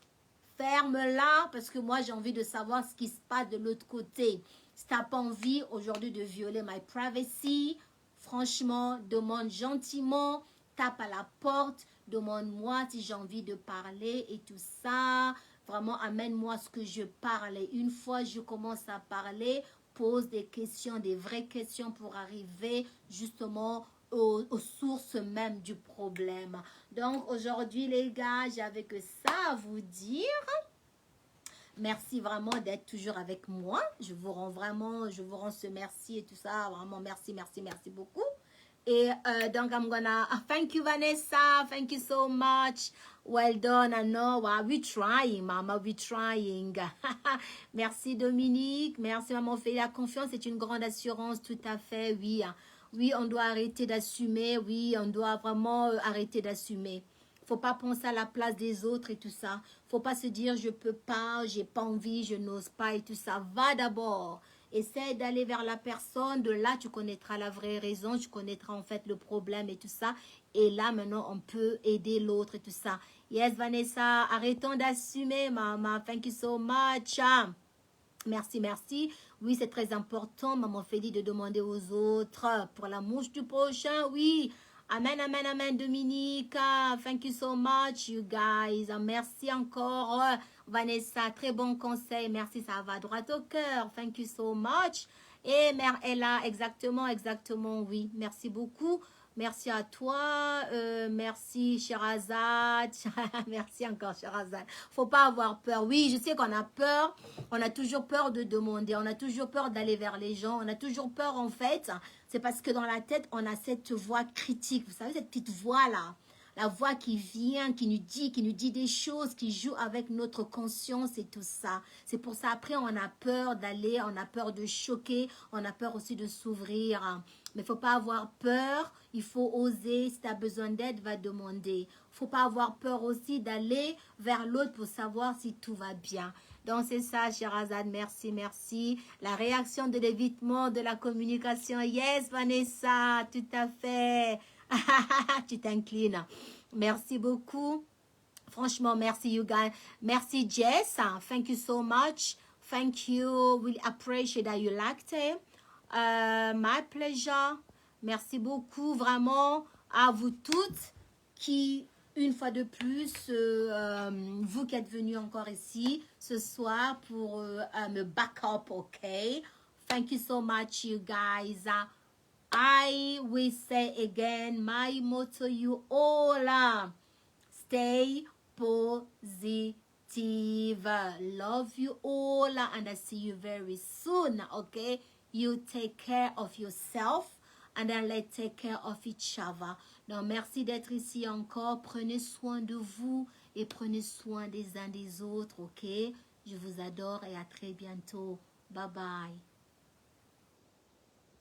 ferme-la parce que moi, j'ai envie de savoir ce qui se passe de l'autre côté. Si tu n'as pas envie aujourd'hui de violer my privacy, franchement, demande gentiment, tape à la porte, demande-moi si j'ai envie de parler et tout ça. Vraiment, amène-moi ce que je parle. Et une fois je commence à parler, pose des questions, des vraies questions pour arriver justement aux sources même du problème. Donc, aujourd'hui, les gars, j'avais que ça à vous dire. Merci vraiment d'être toujours avec moi. Je vous rends ce merci et tout ça. Vraiment, merci, merci, merci beaucoup. Et donc, I'm gonna thank you, Vanessa. Thank you so much. Well done. I know. We're trying, Mama. We're trying. Merci, Dominique. Merci, Maman. Fait la confiance. C'est une grande assurance. Tout à fait. Oui. Oui, on doit arrêter d'assumer. Oui, on doit vraiment arrêter d'assumer. Faut pas penser à la place des autres et tout ça. Faut pas se dire je peux pas, j'ai pas envie, je n'ose pas et tout ça. Va d'abord. Essaie d'aller vers la personne. De là, tu connaîtras la vraie raison. Tu connaîtras en fait le problème et tout ça. Et là, maintenant, on peut aider l'autre et tout ça. Yes, Vanessa, arrêtons d'assumer, maman. Thank you so much. Merci, merci. Oui, c'est très important, maman Félie, de demander aux autres pour la mouche du prochain. Oui. Amen, amen, amen, Dominique. Thank you so much, you guys. Merci encore, Vanessa. Très bon conseil. Merci, ça va droit au cœur. Thank you so much. Et Mère Ella, exactement, exactement, oui. Merci beaucoup. Merci à toi, merci Sherazade, merci encore Sherazade. Faut pas avoir peur. Oui, je sais qu'on a peur, on a toujours peur de demander, on a toujours peur d'aller vers les gens, on a toujours peur en fait. C'est parce que dans la tête, on a cette voix critique, vous savez, cette petite voix-là. La voix qui vient, qui nous dit des choses, qui joue avec notre conscience et tout ça. C'est pour ça, après, on a peur d'aller, on a peur de choquer, on a peur aussi de s'ouvrir. Mais il ne faut pas avoir peur, il faut oser. Si tu as besoin d'aide, va demander. Il ne faut pas avoir peur aussi d'aller vers l'autre pour savoir si tout va bien. Donc c'est ça, Sherazade, merci, merci. La réaction de l'évitement, de la communication. Yes, Vanessa, tout à fait. Tu t'inclines. Merci beaucoup. Franchement, merci, you guys. Merci, Jess. Thank you so much. Thank you. We appreciate that you liked it. My pleasure. Merci beaucoup, vraiment, à vous toutes qui, une fois de plus, vous qui êtes venus encore ici ce soir pour me back up, ok? Thank you so much, you guys. I will say again, my motto, you all, stay positive. Love you all, and I see you very soon, okay? You take care of yourself, and then let's take care of each other. Donc, merci d'être ici encore. Prenez soin de vous et prenez soin des uns des autres, ok? Je vous adore et à très bientôt. Bye bye.